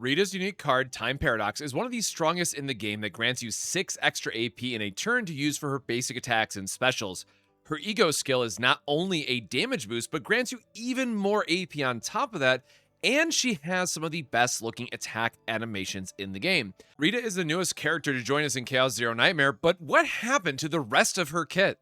Rita's unique card, Time Paradox, is one of the strongest in the game that grants you 6 extra AP in a turn to use for her basic attacks and specials. Her Ego skill is not only a damage boost, but grants you even more AP on top of that, and she has some of the best looking attack animations in the game. Rita is the newest character to join us in Chaos Zero Nightmare, but what happened to the rest of her kit?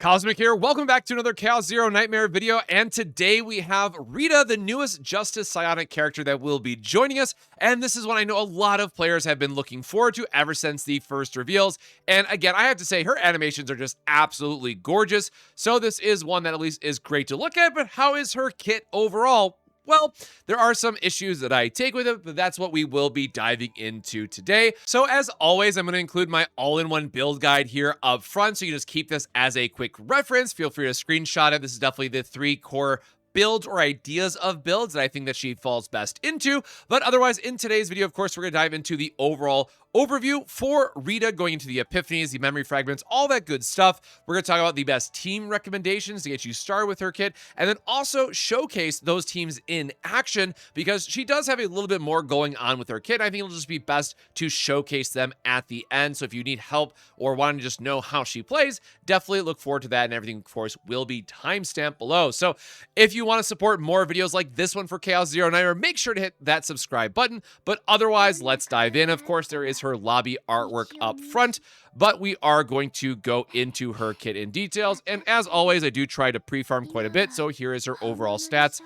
Cosmic here, welcome back to another Chaos Zero Nightmare video, and today we have Rita, the newest Justice Psionic character that will be joining us, and this is one I know a lot of players have been looking forward to ever since the first reveals, and again, I have to say, her animations are just absolutely gorgeous, so this is one that at least is great to look at, but how is her kit overall? Well, there are some issues that I take with it, but that's what we will be diving into today. So as always, I'm going to include my all-in-one build guide here up front, so you can just keep this as a quick reference. Feel free to screenshot it. This is definitely the 3 core builds or ideas of builds that I think that she falls best into. But otherwise, in today's video, of course, we're going to dive into the overall overview for Rita, going into the epiphanies, the memory fragments, all that good stuff. We're going to talk about the best team recommendations to get you started with her kit, and then also showcase those teams in action, because she does have a little bit more going on with her kit. I think it'll just be best to showcase them at the end. So if you need help or want to just know how she plays, definitely look forward to that, and everything, of course, will be timestamped below. So if you want to support more videos like this one for Chaos Zero Nightmare, make sure to hit that subscribe button. But otherwise, let's dive in. Of course, there is her lobby artwork up front, but we are going to go into her kit in details. And as always, I do try to pre-farm quite a bit, so here is her overall stats.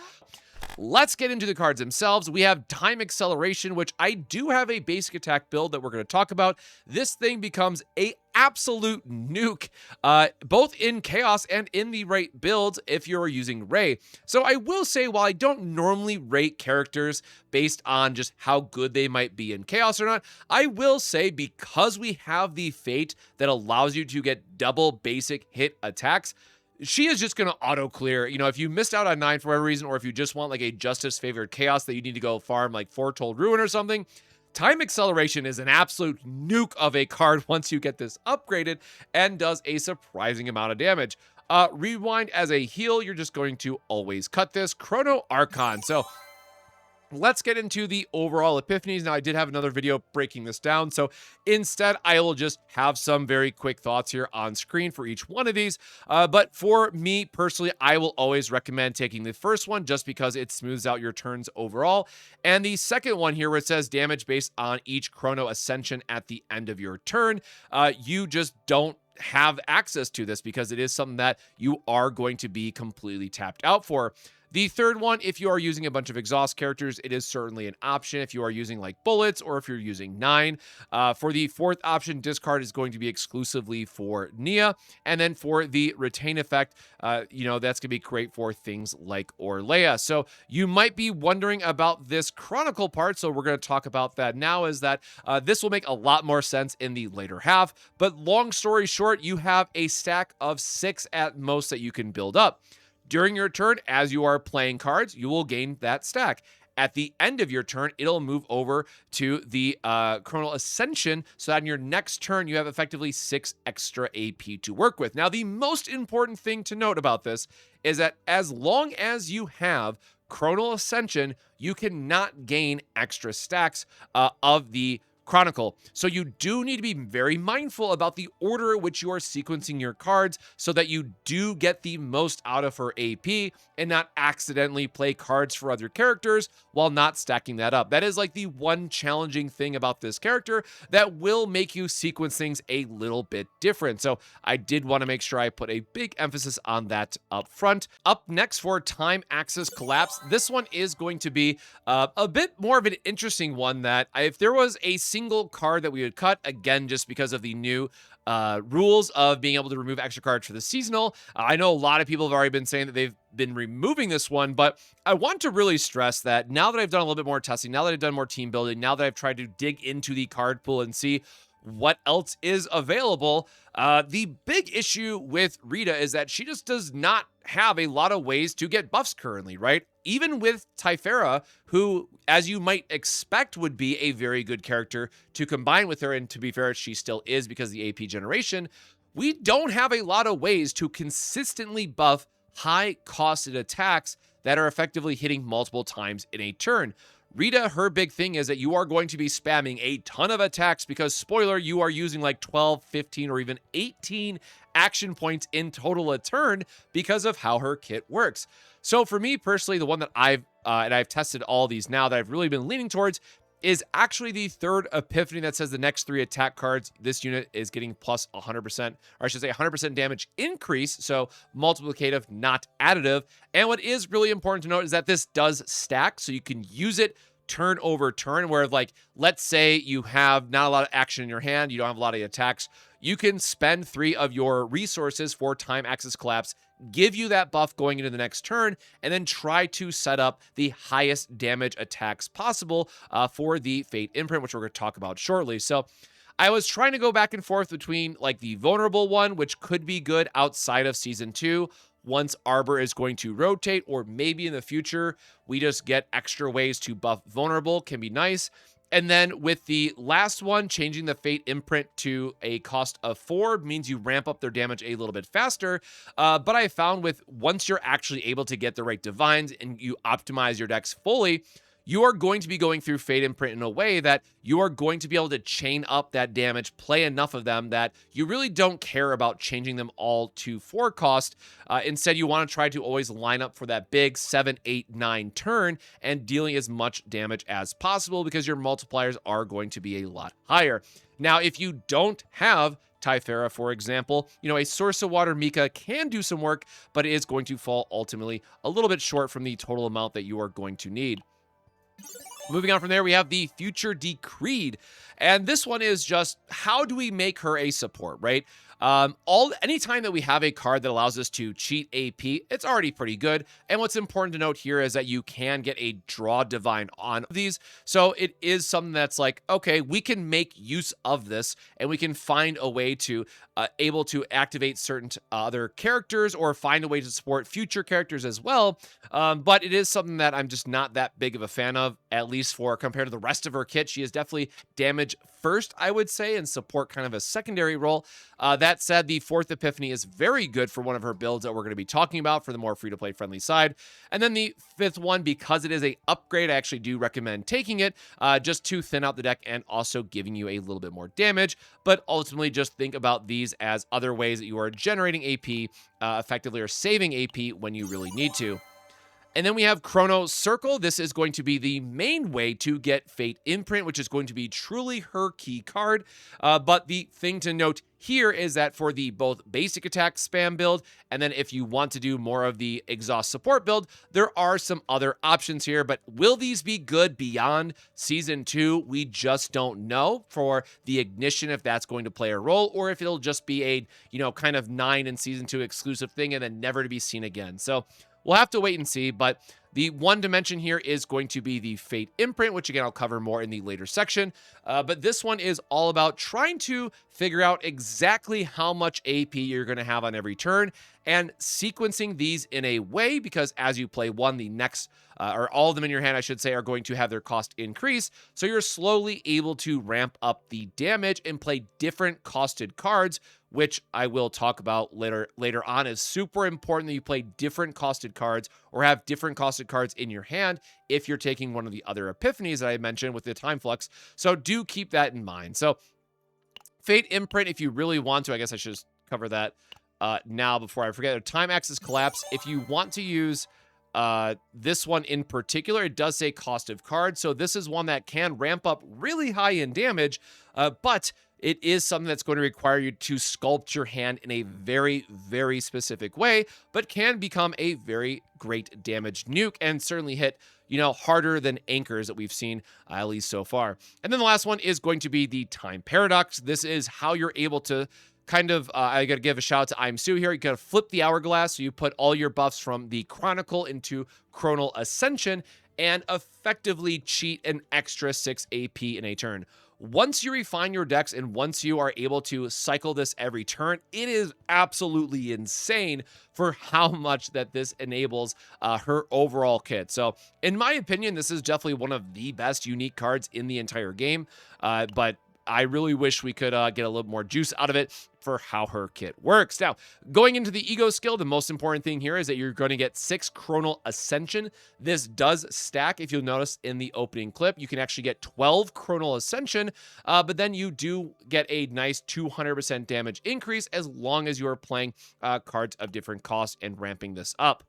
Let's get into the cards themselves. We have Time Acceleration, which I do have a basic attack build that we're going to talk about. This thing becomes a absolute nuke, both in Chaos and in the right builds if you're using Ray. So I will say, while I don't normally rate characters based on just how good they might be in Chaos or not, I will say, because we have the Fate that allows you to get double basic hit attacks, she is just going to auto clear. You know, if you missed out on 9 for whatever reason, or if you just want like a Justice favored Chaos that you need to go farm like Foretold Ruin or something, Time Acceleration is an absolute nuke of a card once you get this upgraded, and does a surprising amount of damage. Rewind as a heal, you're just going to always cut this. Chrono Archon. So let's get into the overall epiphanies. Now, I did have another video breaking this down, so instead I will just have some very quick thoughts here on screen for each one of these. But for me personally, I will always recommend taking the first one just because it smooths out your turns overall. And the second one here, where it says damage based on each Chrono Ascension at the end of your turn, you just don't have access to this because it is something that you are going to be completely tapped out for. The third one, if you are using a bunch of exhaust characters, it is certainly an option if you are using like bullets or if you're using 9. For the fourth option, discard is going to be exclusively for Nia. And then for the retain effect, you know, that's going to be great for things like Orlea. So you might be wondering about this Chronicle part, so we're going to talk about that now, is that this will make a lot more sense in the later half. But long story short, you have a stack of 6 at most that you can build up. During your turn, as you are playing cards, you will gain that stack. At the end of your turn, it'll move over to the Chronal Ascension, so that in your next turn, you have effectively 6 extra AP to work with. Now, the most important thing to note about this is that as long as you have Chronal Ascension, you cannot gain extra stacks of the Chronicle. So you do need to be very mindful about the order in which you are sequencing your cards so that you do get the most out of her AP and not accidentally play cards for other characters while not stacking that up. That is like the one challenging thing about this character that will make you sequence things a little bit different. So I did want to make sure I put a big emphasis on that up front. Up next for Time Axis Collapse, this one is going to be a bit more of an interesting one, that if there was a single card that we would cut, again, just because of the new rules of being able to remove extra cards for the seasonal. I know a lot of people have already been saying that they've been removing this one, but I want to really stress that now that I've done a little bit more testing, now that I've done more team building, now that I've tried to dig into the card pool and see what else is available, the big issue with Rita is that she just does not have a lot of ways to get buffs currently, right? Even with Tiphera, who, as you might expect, would be a very good character to combine with her, and to be fair, she still is because of the AP generation, we don't have a lot of ways to consistently buff high-costed attacks that are effectively hitting multiple times in a turn. Rita, her big thing is that you are going to be spamming a ton of attacks because, spoiler, you are using like 12, 15, or even 18 action points in total a turn because of how her kit works. So for me personally, the one that I've tested all these now that I've really been leaning towards is actually the third Epiphany that says the next 3 attack cards, this unit is getting plus 100%, or I should say 100% damage increase, so multiplicative, not additive. And what is really important to note is that this does stack, so you can use it turn over turn, where like, let's say you have not a lot of action in your hand, you don't have a lot of attacks, you can spend 3 of your resources for time axis collapse, give you that buff going into the next turn, and then try to set up the highest damage attacks possible for the Fate Imprint, which we're going to talk about shortly. So I was trying to go back and forth between like the vulnerable one, which could be good outside of season 2, once Arbor is going to rotate, or maybe in the future we just get extra ways to buff vulnerable, can be nice. And then with the last one, changing the Fate Imprint to a cost of 4 means you ramp up their damage a little bit faster. But I found with once you're actually able to get the right divines and you optimize your decks fully, you are going to be going through Fate Imprint in a way that you are going to be able to chain up that damage, play enough of them that you really don't care about changing them all to 4 cost. Instead, you want to try to always line up for that big 7, 8, 9 turn and dealing as much damage as possible because your multipliers are going to be a lot higher. Now, if you don't have Tiphera, for example, a Source of Water Mika can do some work, but it is going to fall ultimately a little bit short from the total amount that you are going to need. Moving on from there, we have the Future Decreed. And this one is just, how do we make her a support, right? Anytime that we have a card that allows us to cheat AP, it's already pretty good. And what's important to note here is that you can get a draw divine on these. So it is something that's like, okay, we can make use of this and we can find a way to able to activate certain other characters or find a way to support future characters as well. But it is something that I'm just not that big of a fan of, at least for compared to the rest of her kit. She is definitely damage first, I would say, and support kind of a secondary role. That said, the 4th Epiphany is very good for one of her builds that we're going to be talking about for the more free-to-play friendly side. And then the 5th one, because it is a upgrade, I actually do recommend taking it just to thin out the deck and also giving you a little bit more damage. But ultimately, just think about these as other ways that you are generating AP effectively, or saving AP when you really need to. And then we have Chrono Circle. This is going to be the main way to get Fate Imprint, which is going to be truly her key card. But the thing to note here is that for the both basic attack spam build, and then if you want to do more of the exhaust support build, there are some other options here. But will these be good beyond season 2? We just don't know for the ignition, if that's going to play a role, or if it'll just be a, kind of 9 in season 2 exclusive thing and then never to be seen again. So we'll have to wait and see, but the one dimension here is going to be the Fate Imprint, which again, I'll cover more in the later section. But this one is all about trying to figure out exactly how much AP you're going to have on every turn and sequencing these in a way, because as you play one, the next, or all of them in your hand, I should say, are going to have their cost increase. So you're slowly able to ramp up the damage and play different costed cards, which I will talk about later on. Is super important that you play different costed cards or have different costed cards in your hand if you're taking one of the other Epiphanies that I mentioned with the time flux. So do keep that in mind. So Fate Imprint, if you really want to, I guess I should just cover that now before I forget. Time axis collapse. If you want to use this one in particular, it does say cost of cards. So this is one that can ramp up really high in damage, but it is something that's going to require you to sculpt your hand in a very, very specific way, but can become a very great damage nuke and certainly hit, harder than anchors that we've seen, at least so far. And then the last one is going to be the time paradox. This is how you're able to kind of, I got to give a shout out to I'm Sue here. You got to flip the hourglass. So you put all your buffs from the Chronicle into Chronal Ascension and effectively cheat an extra 6 AP in a turn. Once you refine your decks and once you are able to cycle this every turn, it is absolutely insane for how much that this enables her overall kit. So in my opinion, this is definitely one of the best unique cards in the entire game. But I really wish we could get a little more juice out of it for how her kit works. Now, going into the ego skill, the most important thing here is that you're going to get 6 Chronal Ascension. This does stack. If you'll notice in the opening clip, you can actually get 12 Chronal Ascension, but then you do get a nice 200% damage increase as long as you are playing cards of different costs and ramping this up.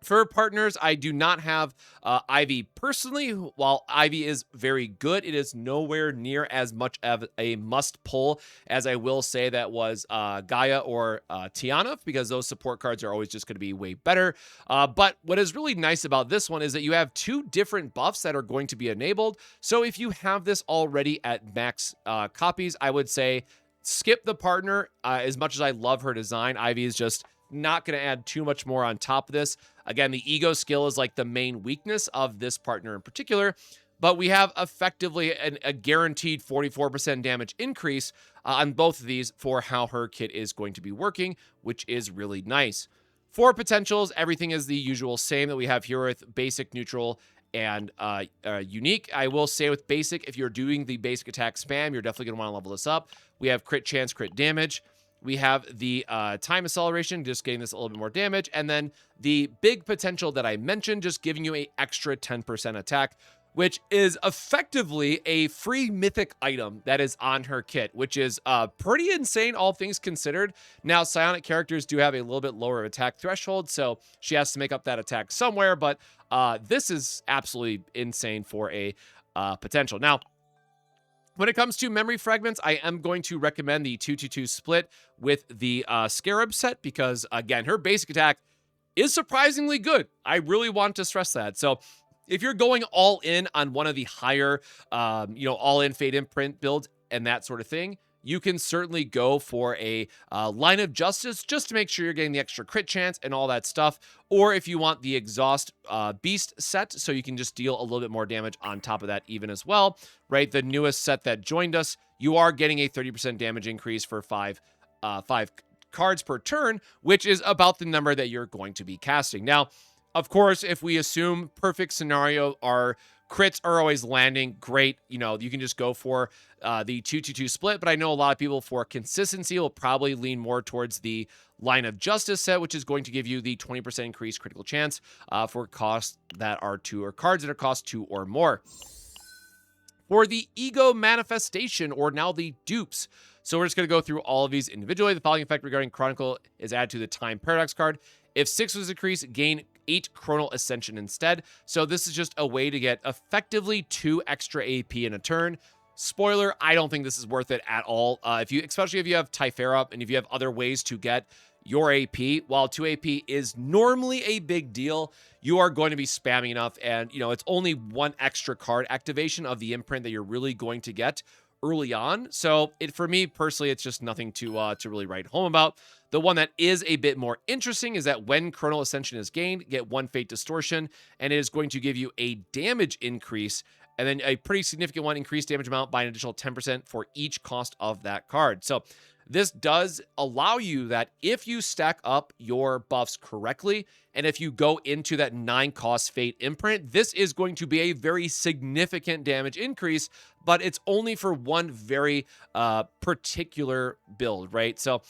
For partners, I do not have Ivy personally. While Ivy is very good, it is nowhere near as much of a must pull as I will say that was Gaia or Tiana, because those support cards are always just going to be way better. But what is really nice about this one is that you have 2 different buffs that are going to be enabled. So if you have this already at max copies, I would say skip the partner. As much as I love her design, Ivy is just not going to add too much more on top of this. Again, the ego skill is like the main weakness of this partner in particular, but we have effectively a guaranteed 44% damage increase on both of these for how her kit is going to be working, which is really nice. For potentials, everything is the usual same that we have here with basic, neutral, and unique. I will say with basic, if you're doing the basic attack spam, you're definitely going to want to level this up. We have crit chance, crit damage. We have the time acceleration, just getting this a little bit more damage. And then the big potential that I mentioned, just giving you an extra 10% attack, which is effectively a free mythic item that is on her kit, which is pretty insane, all things considered. Now, psionic characters do have a little bit lower attack threshold, so she has to make up that attack somewhere. But this is absolutely insane for a potential. Now, when it comes to memory fragments, I am going to recommend the 2-2-2 split with the Scarab set because, again, her basic attack is surprisingly good. I really want to stress that. So if you're going all in on one of the higher, all in Fate Imprint builds and that sort of thing, you can certainly go for a Line of Justice just to make sure you're getting the extra crit chance and all that stuff. Or if you want the Exhaust Beast set, so you can just deal a little bit more damage on top of that even as well, right? The newest set that joined us, you are getting a 30% damage increase for five cards per turn, which is about the number that you're going to be casting. Now, of course, if we assume perfect scenario, our crits are always landing, great. You can just go for the 2-2-2 split, but I know a lot of people for consistency will probably lean more towards the Line of Justice set, which is going to give you the 20% increased critical chance for costs that are 2 or cards that are cost 2 or more. For the Ego Manifestation, or now the dupes. So we're just going to go through all of these individually. The following effect regarding Chronicle is added to the Time Paradox card. If 6 was increased, gain 8 Chronal Ascension instead. So this is just a way to get effectively 2 extra AP in a turn. Spoiler, I don't think this is worth it at all. Especially if you have Tiphera and if you have other ways to get your AP, while 2 AP is normally a big deal, you are going to be spamming enough, and it's only 1 extra card activation of the imprint that you're really going to get early on. So for me personally, it's just nothing to really write home about. The one that is a bit more interesting is that when Chronal Ascension is gained, get 1 Fate Distortion, and it is going to give you a damage increase, and then a pretty significant one, increased damage amount by an additional 10% for each cost of that card. So this does allow you that if you stack up your buffs correctly, and if you go into that 9-cost Fate imprint, this is going to be a very significant damage increase, but it's only for one very particular build, right? So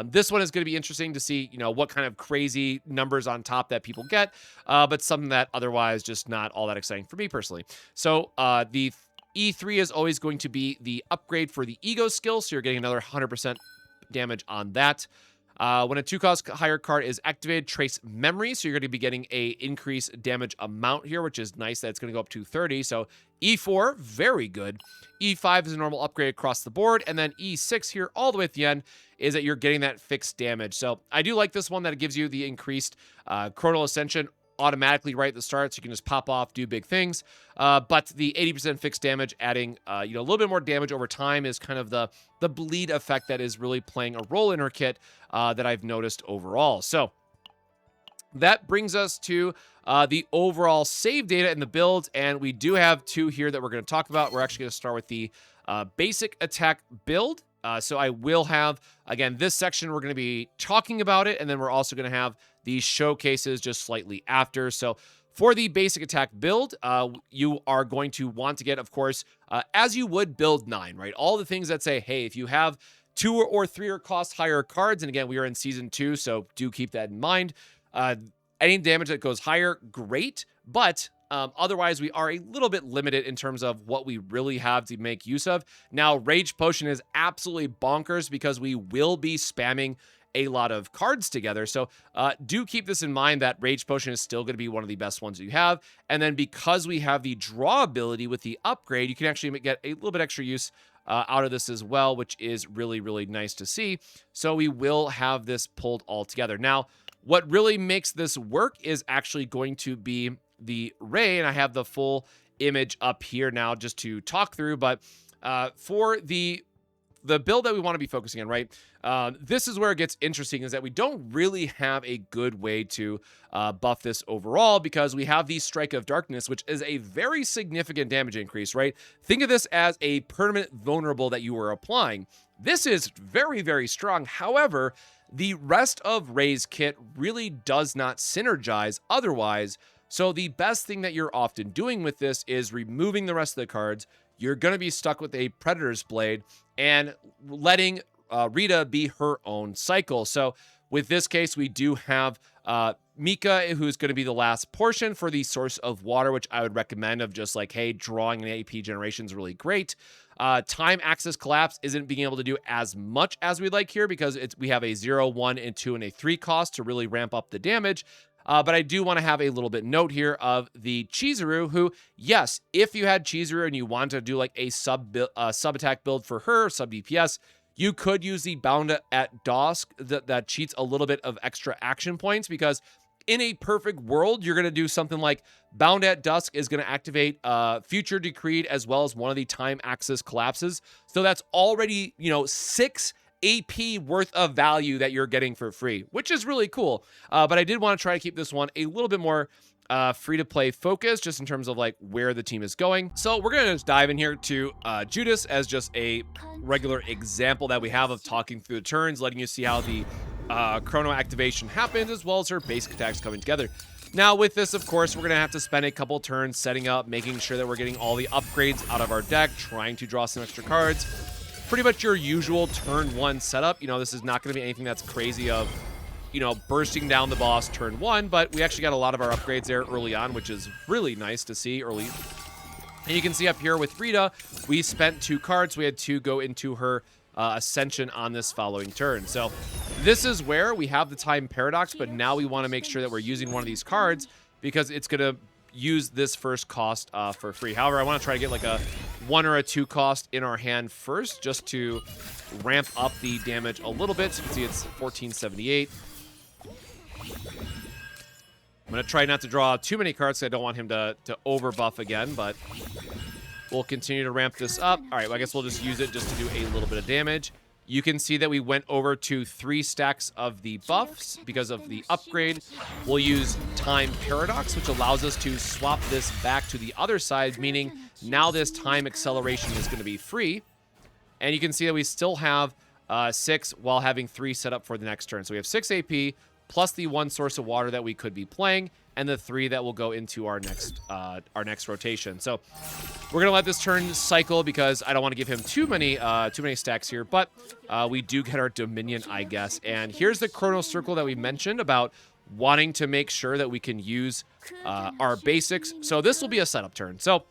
this one is going to be interesting to see, what kind of crazy numbers on top that people get, but something that otherwise just not all that exciting for me personally. So the E3 is always going to be the upgrade for the ego skill, so you're getting another 100% damage on that. When a 2-cost higher card is activated, trace memory, so you're going to be getting a increased damage amount here, which is nice that it's going to go up to 30. So E4, very good. E5 is a normal upgrade across the board, and then E6 here all the way at the end is that you're getting that fixed damage. So I do like this one that it gives you the increased Chronal Ascension automatically right at the start, so you can just pop off, do big things. But the 80% fixed damage adding a little bit more damage over time is kind of the bleed effect that is really playing a role in her kit that I've noticed overall. So that brings us to the overall save data in the builds, and we do have 2 here that we're going to talk about. We're actually going to start with the basic attack build. So I will have, again, this section, we're going to be talking about it, and then we're also going to have these showcases just slightly after. So For the basic attack build, you are going to want to get, of course, as you would build 9, right? All the things that say, hey, if you have 2 or 3 or cost higher cards, and again, we are in Season 2, so do keep that in mind. Any damage that goes higher, great, but otherwise, we are a little bit limited in terms of what we really have to make use of. Now, Rage Potion is absolutely bonkers because we will be spamming a lot of cards together. So do keep this in mind that Rage Potion is still going to be one of the best ones you have. And then because we have the draw ability with the upgrade, you can actually get a little bit extra use out of this as well, which is really, really nice to see. So we will have this pulled all together. Now, what really makes this work is actually going to be the Ray, and I have the full image up here now just to talk through. But for the build that we want to be focusing on, right? This is where it gets interesting, is that we don't really have a good way to buff this overall because we have the Strike of Darkness, which is a very significant damage increase, right? Think of this as a permanent vulnerable that you are applying. This is very, very strong. However, the rest of Ray's kit really does not synergize otherwise. So the best thing that you're often doing with this is removing the rest of the cards. You're going to be stuck with a Predator's Blade and letting Rita be her own cycle. So with this case, we do have Mika, who's going to be the last portion for the Source of Water, which I would recommend of just like, hey, drawing an AP generation is really great. Time Axis Collapse isn't being able to do as much as we'd like here because we have a 0, 1, and 2, and a 3 cost to really ramp up the damage. But I do want to have a little bit note here of the Chizuru, who, yes, if you had Chizuru and you want to do like a sub attack build for her, sub DPS, you could use the Bound at Dusk that cheats a little bit of extra action points, because in a perfect world, you're going to do something like Bound at Dusk is going to activate Future Decreed as well as one of the Time Axis Collapses. So that's already, 6 AP worth of value that you're getting for free, which is really cool. But I did want to try to keep this one a little bit more free-to-play focused, just in terms of like where the team is going. So we're going to just dive in here to Judas as just a regular example that we have of talking through the turns, letting you see how the chrono activation happens, as well as her basic attacks coming together. Now with this, of course, we're going to have to spend a couple turns setting up, making sure that we're getting all the upgrades out of our deck, trying to draw some extra cards. Pretty much your usual turn 1 setup. This is not going to be anything that's crazy of, bursting down the boss turn 1, but we actually got a lot of our upgrades there early on, which is really nice to see early. And you can see up here with Rita, we spent 2 cards. We had 2 go into her Ascension on this following turn. So this is where we have the Time Paradox, but now we want to make sure that we're using one of these cards because it's going to use this first cost for free. However, I want to try to get like a 1 or a 2 cost in our hand first, just to ramp up the damage a little bit. So you can see it's 1478. I'm going to try not to draw too many cards because I don't want him to over buff again, but we'll continue to ramp this up. All right, well, I guess we'll just use it just to do a little bit of damage. You can see that we went over to 3 stacks of the buffs because of the upgrade. We'll use Time Paradox, which allows us to swap this back to the other side, meaning now this time acceleration is going to be free. And you can see that we still have 6 while having 3 set up for the next turn. So we have 6 AP plus the 1 Source of Water that we could be playing, and the 3 that will go into our next rotation. So we're gonna let this turn cycle because I don't want to give him too many stacks here, but we do get our Dominion, I guess. And here's the Chrono Circle that we mentioned about wanting to make sure that we can use our basics. So this will be a setup turn. So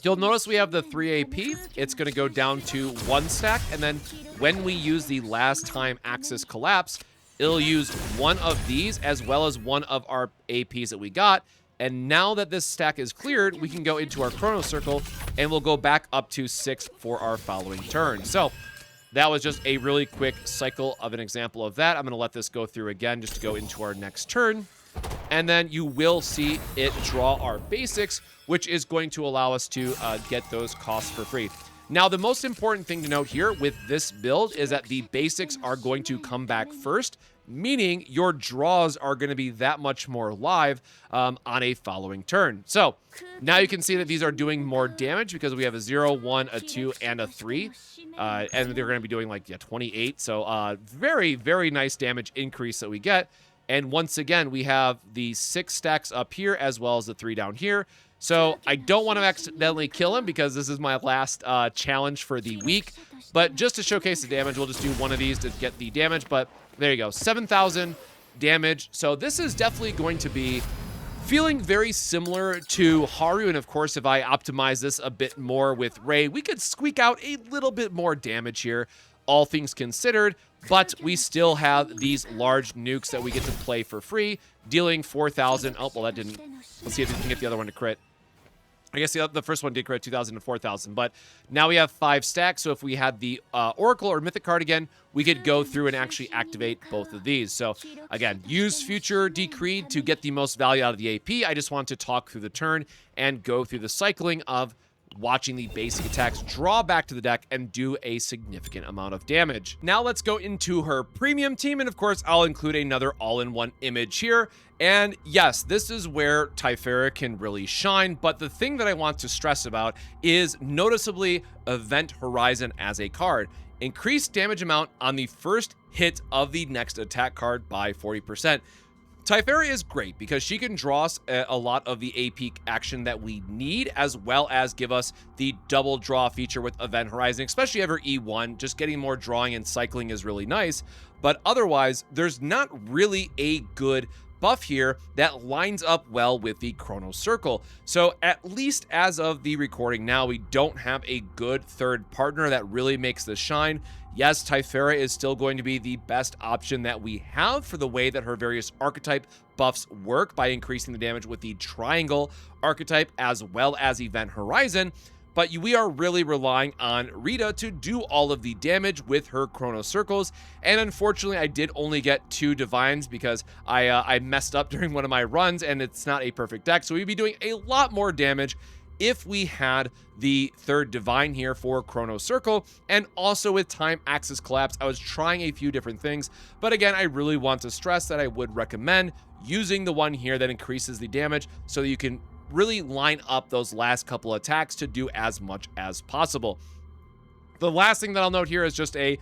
you'll notice we have the 3 AP. It's going to go down to 1 stack, and then when we use the last Time Axis Collapse, it'll use one of these as well as one of our APs that we got. And now that this stack is cleared, we can go into our Chrono Circle, and we'll go back up to 6 for our following turn. So that was just a really quick cycle of an example of that. I'm going to let this go through again just to go into our next turn. And then you will see it draw our basics, which is going to allow us to get those costs for free. Now, the most important thing to note here with this build is that the basics are going to come back first, meaning your draws are going to be that much more live on a following turn. So now you can see that these are doing more damage because we have a 0, 1, a 2, and a 3. And they're going to be doing like 28. So very, very nice damage increase that we get. And once again, we have the 6 stacks up here as well as the 3 down here. So I don't want to accidentally kill him because this is my last challenge for the week. But just to showcase the damage, we'll just do one of these to get the damage. But there you go, 7,000 damage. So this is definitely going to be feeling very similar to Haru. And of course, if I optimize this a bit more with Rei, we could squeak out a little bit more damage here, all things considered. But we still have these large nukes that we get to play for free, dealing 4,000. Oh, well, that didn't. Let's see if we can get the other one to crit. I guess the first one did crit 2,000 to 4,000, but now we have 5 stacks. So if we had the Oracle or Mythic card again, we could go through and actually activate both of these. So again, use Future Decreed to get the most value out of the AP. I just want to talk through the turn and go through the cycling of watching the basic attacks draw back to the deck and do a significant amount of damage. Now let's go into her premium team, and of course I'll include another all-in-one image here. And yes, this is where Tiphera can really shine, but the thing that I want to stress about is noticeably Event Horizon as a card. Increased damage amount on the first hit of the next attack card by 40%. Tiphera is great because she can draw us a lot of the AP action that we need, as well as give us the double draw feature with Event Horizon, especially ever E1. Just getting more drawing and cycling is really nice, but otherwise, there's not really a good buff here that lines up well with the Chrono Circle. So at least as of the recording now, we don't have a good third partner that really makes this shine. Yes, Tiphera is still going to be the best option that we have for the way that her various archetype buffs work by increasing the damage with the triangle archetype as well as Event Horizon. But we are really relying on Rita to do all of the damage with her Chrono Circles. And unfortunately, I did only get 2 Divines because I messed up during one of my runs and it's not a perfect deck. So we'd be doing a lot more damage if we had the 3rd Divine here for Chrono Circle. And also with Time Axis Collapse, I was trying a few different things. But again, I really want to stress that I would recommend using the one here that increases the damage so that you can really line up those last couple attacks to do as much as possible. The last thing that I'll note here is just a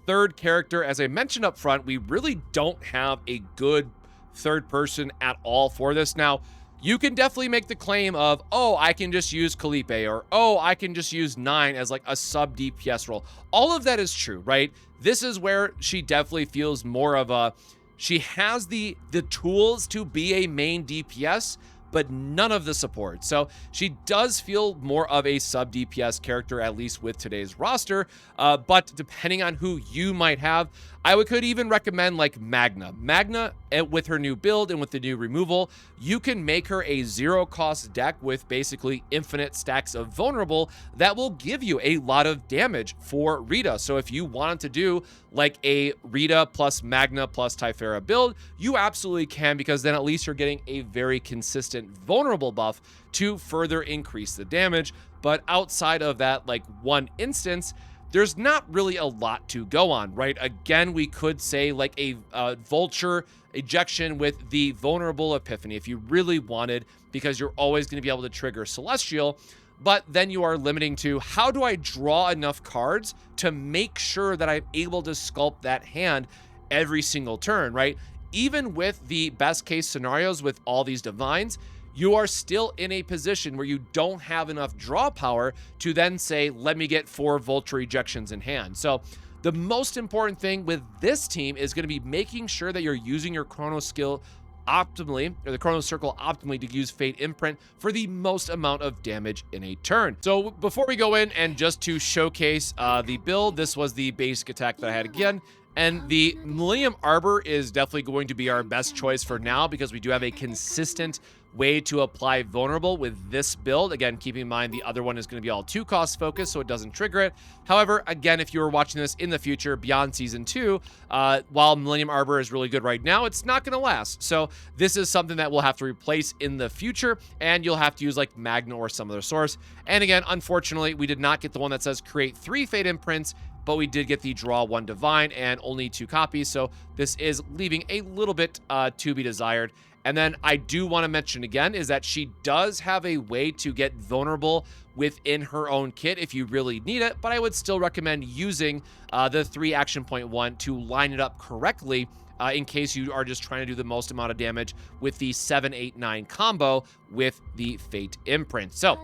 third character. As I mentioned up front, we really don't have a good third person at all for this. Now, you can definitely make the claim of, oh, I can just use Calipe, or, oh, I can just use 9 as like a sub DPS role. All of that is true, right? This is where she definitely feels more of a, she has the tools to be a main DPS, but none of the support. So she does feel more of a sub DPS character, at least with today's roster. But depending on who you might have, I could even recommend like Magna. Magna, with her new build and with the new removal, you can make her a 0-cost deck with basically infinite stacks of vulnerable that will give you a lot of damage for Rita. So if you wanted to do like a Rita plus Magna plus Tiphera build, you absolutely can, because then at least you're getting a very consistent vulnerable buff to further increase the damage. But outside of that, like one instance, there's not really a lot to go on, right? Again, we could say like a vulture ejection with the vulnerable Epiphany if you really wanted, because you're always going to be able to trigger Celestial. But then you are limiting to, how do I draw enough cards to make sure that I'm able to sculpt that hand every single turn, right? Even with the best case scenarios with all these divines, you are still in a position where you don't have enough draw power to then say, let me get 4 vulture ejections in hand. So the most important thing with this team is going to be making sure that you're using your Chrono skill optimally, or the Chrono Circle optimally, to use Fate Imprint for the most amount of damage in a turn. So before we go in, and just to showcase the build, this was the basic attack that I had again. And the Millennium Arbor is definitely going to be our best choice for now, because we do have a consistent way to apply vulnerable with this build. Again, keeping in mind the other one is going to be all 2-cost focused, so it doesn't trigger it. However, again, if you were watching this in the future beyond Season 2, while Millennium Arbor is really good right now, it's not going to last. So this is something that we'll have to replace in the future, and you'll have to use like Magna or some other source. And again, unfortunately, we did not get the one that says create 3 Fate Imprints, but we did get the draw 1 divine and only 2 copies. So this is leaving a little bit to be desired. And then I do want to mention again is that she does have a way to get vulnerable within her own kit if you really need it, but I would still recommend using the 3 action point 1 to line it up correctly in case you are just trying to do the most amount of damage with the 7, 8, 9 combo with the Fate Imprint. So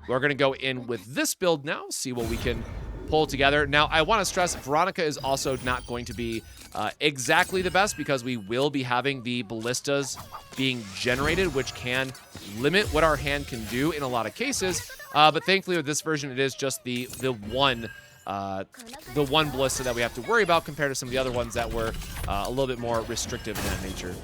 we're going to go in with this build now, see what we can pull together. Now, I want to stress, Veronica is also not going to be exactly the best because we will be having the ballistas being generated, which can limit what our hand can do in a lot of cases. But thankfully, with this version, it is just the one ballista that we have to worry about compared to some of the other ones that were a little bit more restrictive in that nature.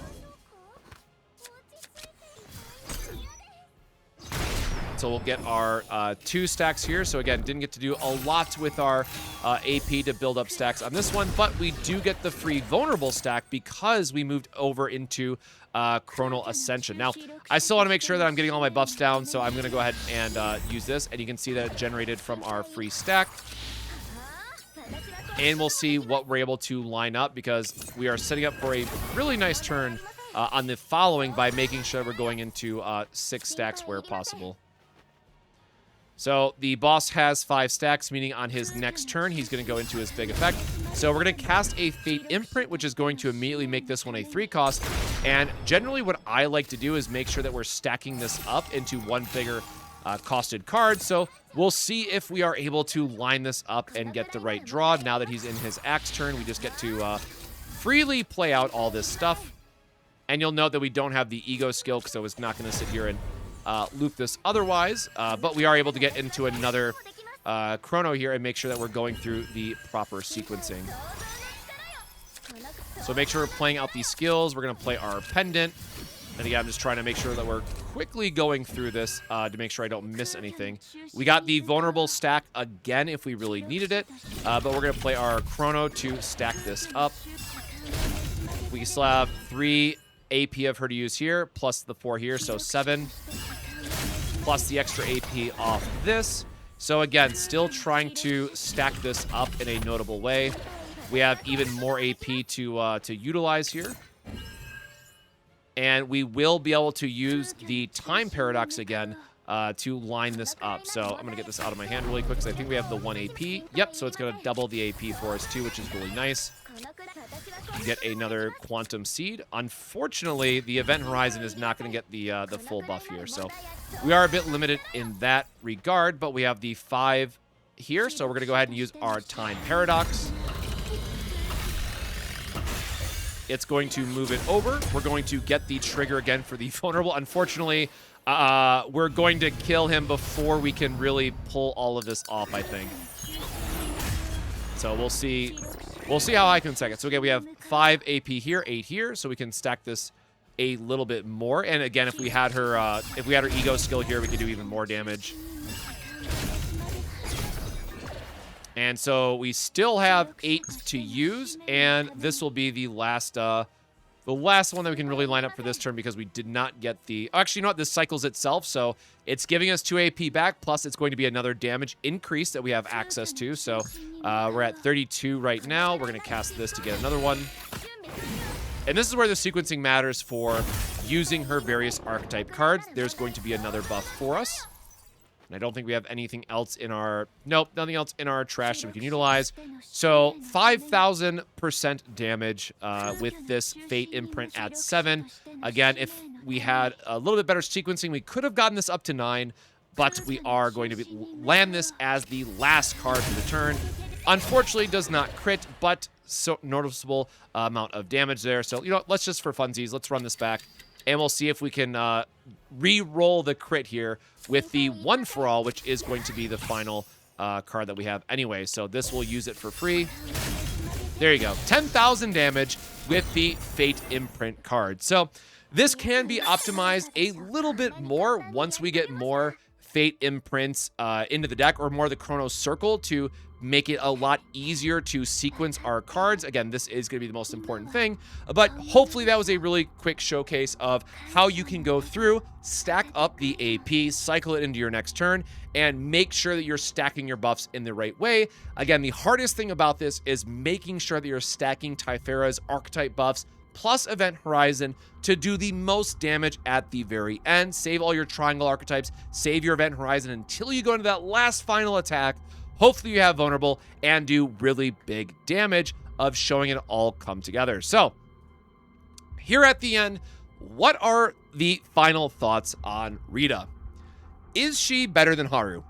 So we'll get our 2 stacks here. So again, didn't get to do a lot with our AP to build up stacks on this one, but we do get the free vulnerable stack because we moved over into Chronal Ascension. Now, I still want to make sure that I'm getting all my buffs down, so I'm going to go ahead and use this, and you can see that it generated from our free stack. And we'll see what we're able to line up because we are setting up for a really nice turn on the following by making sure we're going into 6 stacks where possible. So the boss has 5 stacks, meaning on his next turn, he's going to go into his big effect. So we're going to cast a Fate Imprint, which is going to immediately make this one a 3 cost. And generally what I like to do is make sure that we're stacking this up into one bigger costed card. So we'll see if we are able to line this up and get the right draw. Now that he's in his axe turn, we just get to freely play out all this stuff. And you'll note that we don't have the ego skill because I was not going to sit here and loop this otherwise, but we are able to get into another chrono here and make sure that we're going through the proper sequencing. So make sure we're playing out these skills. We're going to play our pendant. And again, I'm just trying to make sure that we're quickly going through this to make sure I don't miss anything. We got the vulnerable stack again if we really needed it, but we're going to play our chrono to stack this up. We still have 3 AP of her to use here, plus the 4 here, so 7. Plus the extra AP off this. So again, still trying to stack this up in a notable way. We have even more AP to utilize here. And we will be able to use the time paradox again to line this up. So I'm going to get this out of my hand really quick because I think we have the 1 AP. Yep, so it's going to double the AP for us too, which is really nice. You get another Quantum Seed. Unfortunately, the Event Horizon is not going to get the full buff here, so we are a bit limited in that regard, but we have the 5 here, so we're going to go ahead and use our Time Paradox. It's going to move it over. We're going to get the trigger again for the vulnerable. Unfortunately, we're going to kill him before we can really pull all of this off, I think. So we'll see. We'll see how I can stack it. So again, we have 5 AP here, 8 here, so we can stack this a little bit more. And again, if we had her ego skill here, we could do even more damage. And so we still have 8 to use, and this will be the last one that we can really line up for this turn because we did not get the... Actually, you know what? This cycles itself, so it's giving us 2 AP back, plus it's going to be another damage increase that we have access to. So we're at 32 right now. We're going to cast this to get another one. And this is where the sequencing matters for using her various archetype cards. There's going to be another buff for us. And I don't think we have anything else in our... Nope, nothing else in our trash that we can utilize. So 5,000% damage with this Fate Imprint at 7. Again, if we had a little bit better sequencing, we could have gotten this up to 9. But we are going to land this as the last card for the turn. Unfortunately, does not crit, but so noticeable amount of damage there. So, you know what, let's just for funsies, let's run this back. And we'll see if we can re-roll the crit here with the One for All, which is going to be the final card that we have anyway. So this will use it for free. There you go. 10,000 damage with the Fate Imprint card. So this can be optimized a little bit more once we get more Fate Imprints into the deck, or more of the Chrono Circle to make it a lot easier to sequence our cards. Again, this is going to be the most important thing, but hopefully that was a really quick showcase of how you can go through, stack up the AP, cycle it into your next turn, and make sure that you're stacking your buffs in the right way. Again, the hardest thing about this is making sure that you're stacking Tiphera's archetype buffs plus Event Horizon to do the most damage at the very end. Save all your triangle archetypes, save your Event Horizon until you go into that last final attack. Hopefully you have vulnerable and do really big damage of showing it all come together. So here at the end, what are the final thoughts on Rita? Is she better than Haru?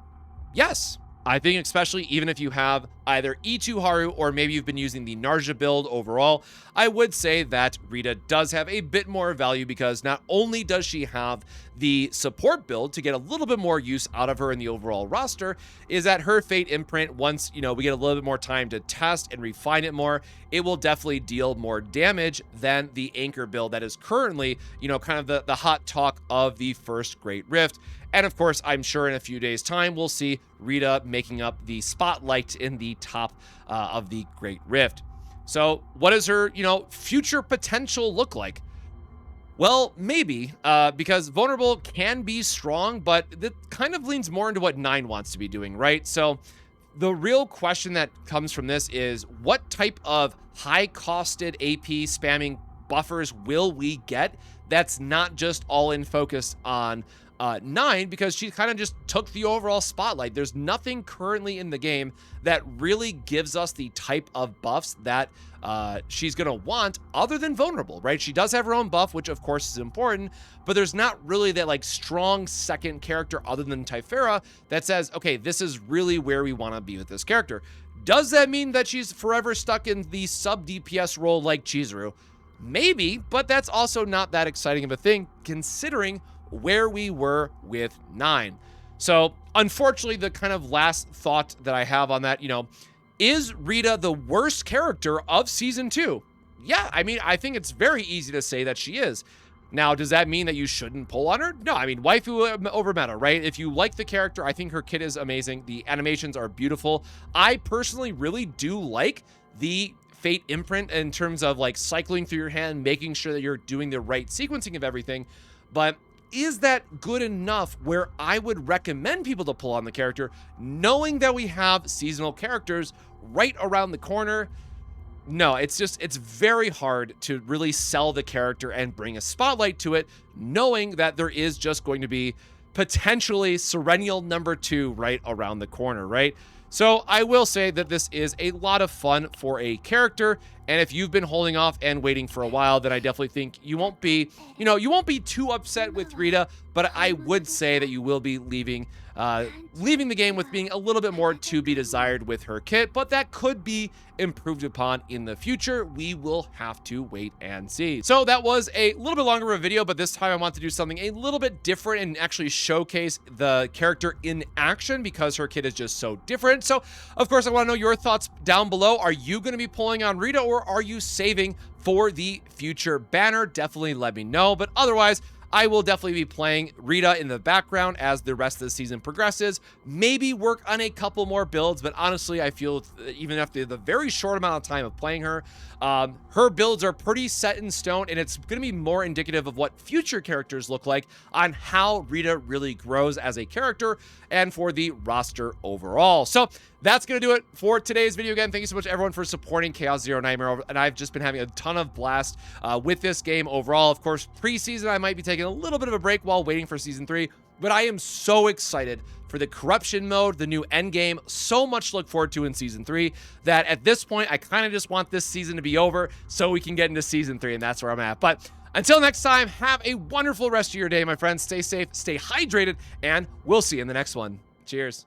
Yes. I think especially even if you have either E2 Haru or maybe you've been using the Narja build overall, I would say that Rita does have a bit more value because not only does she have the support build to get a little bit more use out of her in the overall roster, is that her Fate imprint, once, we get a little bit more time to test and refine it more, it will definitely deal more damage than the Anchor build that is currently, kind of the hot talk of the first Great Rift. And of course, I'm sure in a few days' time, we'll see Rita making up the spotlight in the top of the Great Rift. So what does her, future potential look like? Well, maybe, because Vulnerable can be strong, but it kind of leans more into what 9 wants to be doing, right? So the real question that comes from this is, what type of high-costed AP spamming buffers will we get that's not just all in focus on 9, because she kind of just took the overall spotlight. There's nothing currently in the game that really gives us the type of buffs that she's going to want other than Vulnerable, right? She does have her own buff, which of course is important, but there's not really that strong second character other than Tiphera that says, okay, this is really where we want to be with this character. Does that mean that she's forever stuck in the sub DPS role like Chizuru? Maybe, but that's also not that exciting of a thing considering where we were with 9. So unfortunately, the kind of last thought that I have on that, is Rita the worst character of season 2? Yeah, I mean, I think it's very easy to say that she is. Now, does that mean that you shouldn't pull on her? No, I mean, waifu over meta, right? If you like the character, I think her kit is amazing. The animations are beautiful. I personally really do like the Fate imprint in terms of cycling through your hand, making sure that you're doing the right sequencing of everything. But is that good enough where I would recommend people to pull on the character, knowing that we have seasonal characters right around the corner? No, it's very hard to really sell the character and bring a spotlight to it, knowing that there is just going to be potentially Serenial number 2 right around the corner, right? So I will say that this is a lot of fun for a character, and if you've been holding off and waiting for a while, then I definitely think you won't be, you won't be too upset with Rita, but I would say that you will be leaving the game with being a little bit more to be desired with her kit, but that could be improved upon in the future. We will have to wait and see. So that was a little bit longer of a video, but this time I want to do something a little bit different and actually showcase the character in action because her kit is just so different. So of course, I want to know your thoughts down below. Are you going to be pulling on Rita or are you saving for the future banner? Definitely let me know, but otherwise, I will definitely be playing Rita in the background as the rest of the season progresses. Maybe work on a couple more builds, but honestly, I feel even after the very short amount of time of playing her, her builds are pretty set in stone, and it's going to be more indicative of what future characters look like on how Rita really grows as a character and for the roster overall. So that's going to do it for today's video. Again, thank you so much, everyone, for supporting Chaos Zero Nightmare, and I've just been having a ton of blast with this game overall. Of course, preseason, I might be taking a little bit of a break while waiting for Season 3, but I am so excited for the corruption mode, the new end game, so much to look forward to in Season 3, that at this point, I kind of just want this season to be over so we can get into Season 3, and that's where I'm at. But until next time, have a wonderful rest of your day, my friends. Stay safe, stay hydrated, and we'll see you in the next one. Cheers.